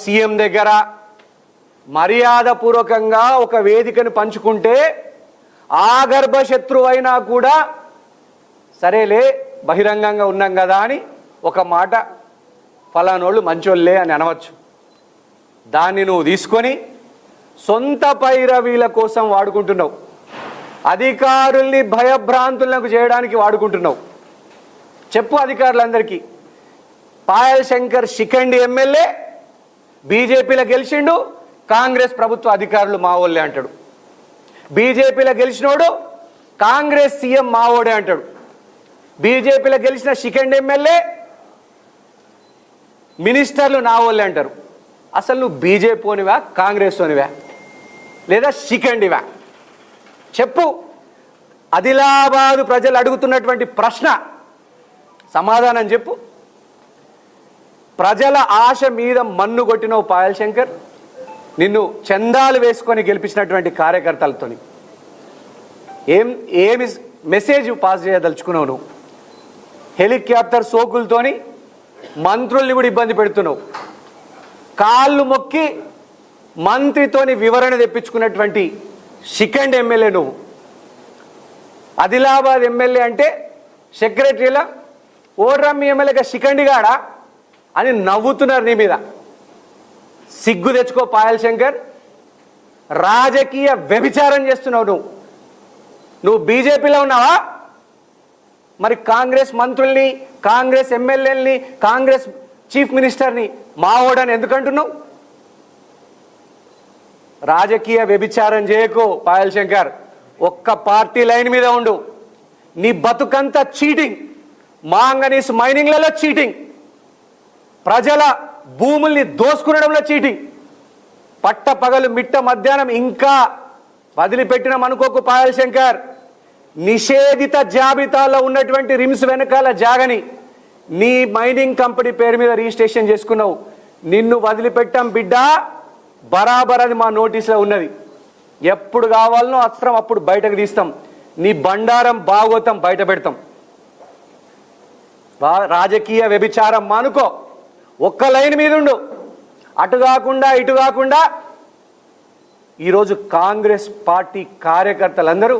CM దగ్గర మర్యాదపూర్వకంగా ఒక వేదికను పంచుకుంటే ఆగర్భ శత్రువైనా కూడా సరేలే బహిరంగంగా ఉన్నాం కదా అని ఒక మాట ఫలానోళ్ళు మంచోళ్ళే అని అనవచ్చు. దాన్ని నువ్వు తీసుకొని సొంత పైరవీల కోసం వాడుకుంటున్నావు, అధికారుల్ని భయభ్రాంతులకు చేయడానికి వాడుకుంటున్నావు. చెప్పు అధికారులందరికీ, పాయల్ శంకర్ శిఖండి ఎమ్మెల్యే బీజేపీలో గెలిచిండు, కాంగ్రెస్ ప్రభుత్వ అధికారులు మావోళ్ళే అంటాడు. బీజేపీలో గెలిచినోడు కాంగ్రెస్ సీఎం మావోడే అంటాడు. బీజేపీలో గెలిచిన శిఖండి ఎమ్మెల్యే మినిస్టర్లు నావోళ్ళే అంటారు. అసలు నువ్వు బీజేపీనివా, కాంగ్రెస్తోనివా, లేదా శిఖండివా? చెప్పు. ఆదిలాబాదు ప్రజలు అడుగుతున్నటువంటి ప్రశ్న సమాధానం చెప్పు. ప్రజల ఆశ మీద మన్ను కొట్టినవు పాయల్ శంకర్. నిన్ను చందాలు వేసుకొని గెలిపించినటువంటి కార్యకర్తలతోని ఏమి మెసేజ్ పాస్ చేయదలుచుకున్నావు నువ్వు? హెలికాప్టర్ సోకులతోని మంత్రుల్ని కూడా ఇబ్బంది పెడుతున్నావు. కాళ్ళు మొక్కి మంత్రితోని వివరణ తెప్పించుకున్నటువంటి శిఖండి ఎమ్మెల్యే నువ్వు. ఆదిలాబాద్ ఎమ్మెల్యే అంటే సెక్రటరీలా ఓర్రమ్మి ఎమ్మెల్యేగా శిఖండిగాడా అని నవ్వుతున్నారు నీ మీద. సిగ్గు తెచ్చుకో పాయల్ శంకర్. రాజకీయ వ్యభిచారం చేస్తున్నావు నువ్వు బీజేపీలో ఉన్నావా? మరి కాంగ్రెస్ మంత్రుల్ని, కాంగ్రెస్ ఎమ్మెల్యేలని, కాంగ్రెస్ చీఫ్ మినిస్టర్ని మావోడని ఎందుకంటున్నావు? రాజకీయ వ్యభిచారం చేయకు పాయల్ శంకర్. ఒక్క పార్టీ లైన్ మీద ఉండు. నీ బతుకంతా చీటింగ్, మాంగనీస్ మైనింగ్లలో చీటింగ్, ప్రజల భూముల్ని దోసుకునడంలో చీటింగ్, పట్ట పగలు మిట్ట మధ్యాహ్నం ఇంకా వదిలిపెట్టినాం అనుకోకు పాయల్ శంకర్. నిషేధిత జాబితాలో ఉన్నటువంటి రిమ్స్ వెనకాల జాగని నీ మైనింగ్ కంపెనీ పేరు మీద రిజిస్ట్రేషన్ చేసుకున్నావు. నిన్ను వదిలిపెట్టాం బిడ్డ, బరాబర్ అది మా నోటీసులో ఉన్నది. ఎప్పుడు కావాలనో అస్త్రం అప్పుడు బయటకు తీస్తాం. నీ బండారం భాగవతం బయట పెడతాం. రాజకీయ వ్యభిచారం మానుకో. ఒక్క లైన్ మీద ఉండు. అటు కాకుండా ఇటు కాకుండా. ఈరోజు కాంగ్రెస్ పార్టీ కార్యకర్తలందరూ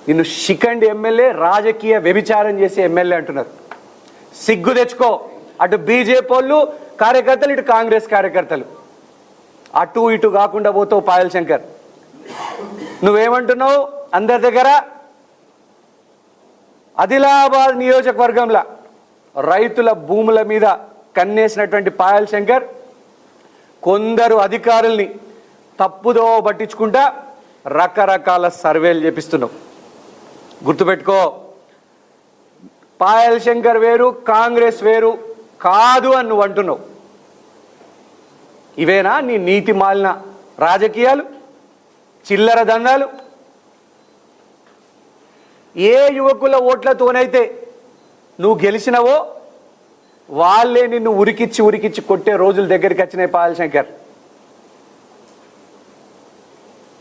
నిన్ను శిఖండి ఎమ్మెల్యే, రాజకీయ వ్యభిచారం చేసే ఎమ్మెల్యే అంటున్నారు. సిగ్గు తెచ్చుకో. అటు బీజేపీ వాళ్ళు కార్యకర్తలు, ఇటు కాంగ్రెస్ కార్యకర్తలు. అటు ఇటు కాకుండా పోతావు పాయల్ శంకర్. నువ్వేమంటున్నావు? అందరి దగ్గర ఆదిలాబాద్ నియోజకవర్గంలో రైతుల భూముల మీద కన్నేసినటువంటి పాయల్ శంకర్ కొందరు అధికారుల్ని తప్పుదో పట్టించుకుంటా రకరకాల సర్వేలు చేపిస్తున్నావు. గుర్తుపెట్టుకో, పాయల్ శంకర్ వేరు, కాంగ్రెస్ వేరు కాదు అని నువ్వు అంటున్నావు. ఇవేనా నీ నీతి మాలిన రాజకీయాలు, చిల్లర దందాలు? ఏ యువకుల ఓట్లతోనైతే నువ్వు గెలిచినవో వాళ్ళే నిన్ను ఉరికిచ్చి ఉరికిచ్చి కొట్టే రోజుల దగ్గరికి వచ్చినాయి పాయల్ శంకర్.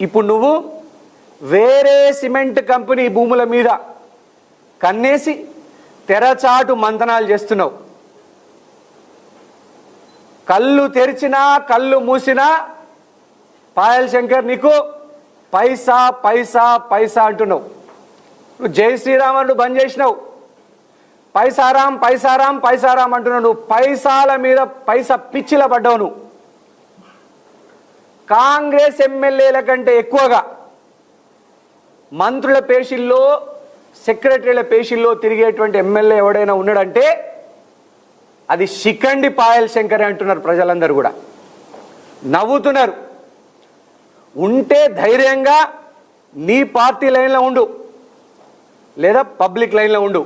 ఇప్పుడు నువ్వు వేరే సిమెంట్ కంపెనీ భూముల మీద కన్నేసి తెరచాటు మంతనాలు చేస్తున్నావు. కళ్ళు తెరిచినా కళ్ళు మూసినా పాయల్ శంకర్ నీకు పైసా పైసా పైసా అంటున్నావు. నువ్వు జై శ్రీరామను బంద్ చేసినావు. పైసారాం పైసారాం పైసారాం అంటున్నావు. నువ్వు పైసాల మీద పైసా పిచ్చిల పడ్డావు. నువ్వు కాంగ్రెస్ ఎమ్మెల్యేల కంటే ఎక్కువగా మంత్రుల పేషీల్లో, సెక్రటరీల పేషీల్లో తిరిగేటువంటి ఎమ్మెల్యే ఎవడైనా ఉన్నాడంటే అది శిఖండి పాయల్ శంకర్ అంటున్నారు ప్రజలందరూ కూడా. నవ్వుతున్నారు. ఉంటే ధైర్యంగా నీ పార్టీ లైన్లో ఉండు, లేదా పబ్లిక్ లైన్లో ఉండు.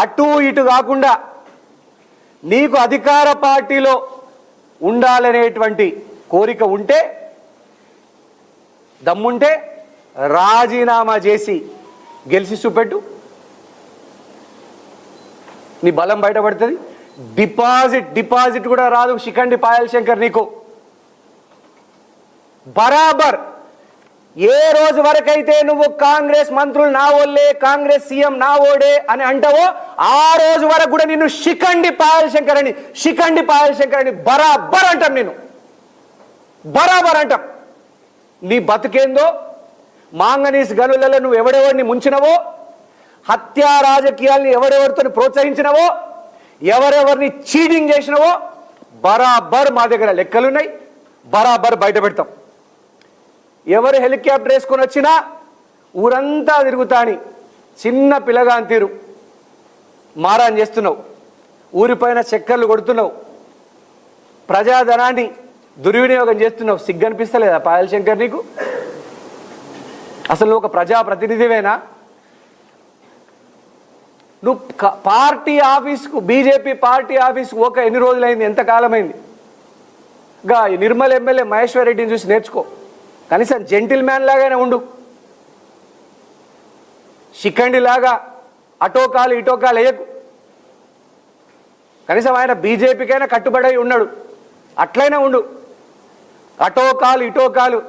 అటు ఇటు కాకుండా నీకు అధికార పార్టీలో ఉండాలనేటువంటి కోరిక ఉంటే, దమ్ముంటే రాజీనామా చేసి గెలిచి చూపెట్టు. నీ బలం బయటపడుతుంది. డిపాజిట్ కూడా రాదు శిఖండి పాయల్ శంకర్ నీకు. బరాబర్ ఏ రోజు వరకైతే నువ్వు కాంగ్రెస్ మంత్రులు నా ఓళ్ళే, కాంగ్రెస్ సీఎం నా ఓడే అని అంటావో ఆ రోజు వరకు కూడా నిన్ను శిఖండి పాయల్ శంకర్ అని బరాబర్ అంటాం, నేను బరాబర్ అంటాం. నీ బతుకేందో, మాంగనీస్ గనులలో నువ్వు ఎవడెవరిని ముంచినవో, హత్యా రాజకీయాల్ని ఎవరెవరితో ప్రోత్సహించినవో, ఎవరెవరిని చీటింగ్ చేసినవో బరాబర్ మా దగ్గర లెక్కలున్నాయి, బరాబర్ బయట పెడతాం. ఎవరు హెలికాప్టర్ వేసుకొని వచ్చినా ఊరంతా తిరుగుతాని చిన్న పిల్లగాని తీరు మారాన్ చేస్తున్నావు, ఊరిపైన చక్కర్లు కొడుతున్నావు, ప్రజాధనాన్ని దుర్వినియోగం చేస్తున్నావు. సిగ్గనిపిస్తలేదా పాయల్ శంకర్ నీకు? అసలు నువ్వు ఒక ప్రజాప్రతినిధివేనా? నువ్వు పార్టీ ఆఫీస్కు, బీజేపీ పార్టీ ఆఫీస్కు ఎన్ని రోజులైంది, ఎంత కాలమైంది? గా నిర్మల్ ఎమ్మెల్యే మహేశ్వర్ రెడ్డిని చూసి నేర్చుకో, కనీసం జెంటిల్ మ్యాన్ లాగానే ఉండు. శిఖండి లాగా అటోకాలు ఇటోకాలు వేయకు. కనీసం ఆయన బీజేపీకైనా కట్టుబడి ఉన్నాడు, అట్లయినా ఉండు. అటోకాలు ఇటోకాలు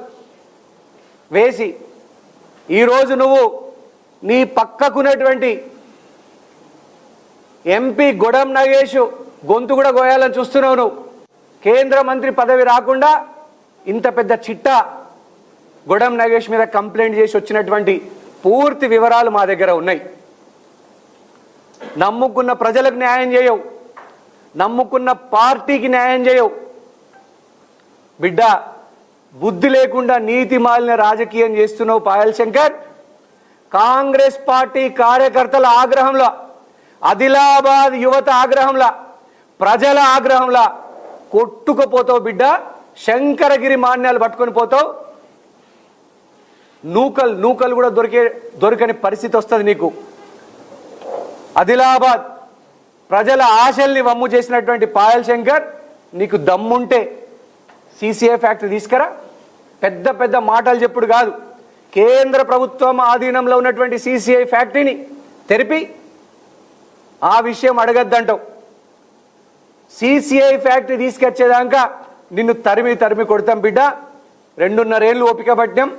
వేసి ఈరోజు నువ్వు నీ పక్కకున్నటువంటి ఎంపీ గొడం నగేష్ గొంతు కూడా గోయాలని చూస్తున్నావు. నువ్వు కేంద్ర మంత్రి పదవి రాకుండా ఇంత పెద్ద చిట్టా గొడం నగేష్ మీద కంప్లైంట్ చేసి వచ్చినటువంటి పూర్తి వివరాలు మా దగ్గర ఉన్నాయి. నమ్ముకున్న ప్రజలకు న్యాయం చేయవు, నమ్ముకున్న పార్టీకి న్యాయం చేయవు. బిడ్డ, బుద్ధి లేకుండా నీతి మాలిన రాజకీయం చేస్తున్నావు పాయల్ శంకర్. కాంగ్రెస్ పార్టీ కార్యకర్తల ఆగ్రహంలో, ఆదిలాబాద్ యువత ఆగ్రహంలా, ప్రజల ఆగ్రహంలా కొట్టుకుపోతావు బిడ్డ. శంకరగిరి మాన్యాలు పట్టుకొని పోతావు. నూకలు కూడా దొరకని పరిస్థితి వస్తుంది నీకు. ఆదిలాబాద్ ప్రజల ఆశల్ని వమ్ము చేసినటువంటి పాయల్ శంకర్, నీకు దమ్ముంటే సిసిఐ ఫ్యాక్టరీ తీసుకురా. పెద్ద పెద్ద మాటలు చెప్పుడు కాదు, కేంద్ర ప్రభుత్వం ఆధీనంలో ఉన్నటువంటి సిసిఐ ఫ్యాక్టరీని తెరిపి ఆ విషయం అడగద్దంటావు. సిసిఐ ఫ్యాక్టరీ తీసుకొచ్చేదాకా నిన్ను తరిమి కొడతాం బిడ్డ. 2.5 ఏళ్ళు ఓపిక పట్టినాం.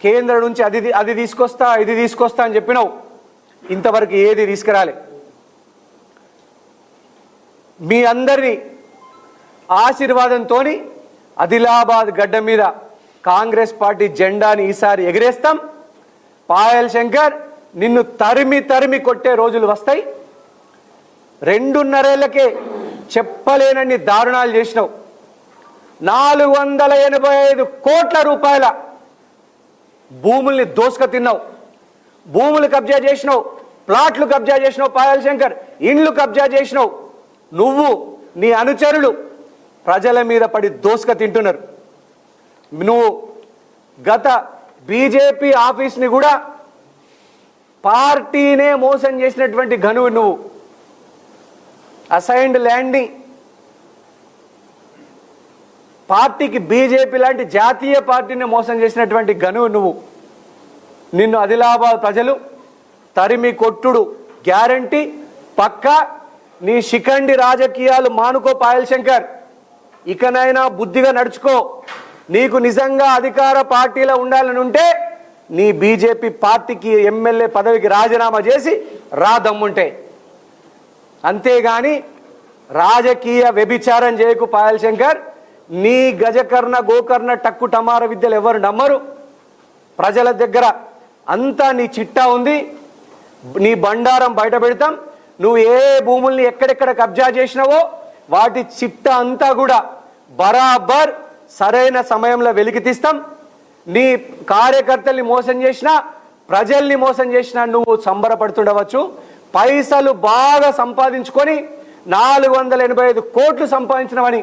కేంద్రం నుంచి అది తీసుకొస్తా ఇది తీసుకొస్తా అని చెప్పినావు, ఇంతవరకు ఏది తీసుకురాలే. మీ అందరినీ ఆశీర్వాదంతో ఆదిలాబాద్ గడ్డ మీద కాంగ్రెస్ పార్టీ జెండాని ఈసారి ఎగిరేస్తాం. పాయల్ శంకర్, నిన్ను తరిమి కొట్టే రోజులు వస్తాయి. 2.5 ఏళ్లకే చెప్పలేనన్ని దారుణాలు చేసినావు. 485 కోట్ల రూపాయల భూముల్ని దోసుక తిన్నావు, భూములు కబ్జా చేసినావు, ప్లాట్లు కబ్జా చేసినావు పాయల్ శంకర్, ఇండ్లు కబ్జా చేసినావు. నువ్వు నీ అనుచరులు ప్రజల మీద పడి దోసుక తింటున్నారు. నువ్వు గత బీజేపీ ఆఫీస్ని కూడా పార్టీనే మోసం చేసినటువంటి ఘనువు నువ్వు. అసైన్డ్ ల్యాండ్ని పార్టీకి, బీజేపీ లాంటి జాతీయ పార్టీని మోసం చేసినటువంటి ఘనువు నువ్వు. నిన్ను ఆదిలాబాద్ ప్రజలు తరిమి కొట్టుడు గ్యారంటీ పక్కా. నీ శిఖండి రాజకీయాలు మానుకో పాయల్ శంకర్. ఇకనైనా బుద్ధిగా నడుచుకో. నీకు నిజంగా అధికార పార్టీలో ఉండాలని ఉంటే నీ బీజేపీ పార్టీకి ఎమ్మెల్యే పదవికి రాజీనామా చేసి రా దమ్ముంటే. అంతేగాని రాజకీయ వ్యభిచారం చేయకు పాయల్ శంకర్. నీ గజకర్ణ గోకర్ణ టక్కు టమార విద్యలు ఎవరు నమ్మరు. ప్రజల దగ్గర అంతా నీ చిట్టా ఉంది, నీ బండారం బయట పెడతాం. నువ్వు ఏ భూముల్ని ఎక్కడెక్కడ కబ్జా చేసినావో వాటి చిట్టా అంతా కూడా బరాబర్ సరైన సమయంలో వెలికి తీస్తాం. నీ కార్యకర్తల్ని మోసం చేసినా, ప్రజల్ని మోసం చేసినా నువ్వు సంబరపడుతుండవచ్చు. పైసలు బాగా సంపాదించుకొని 485 కోట్లు సంపాదించినవని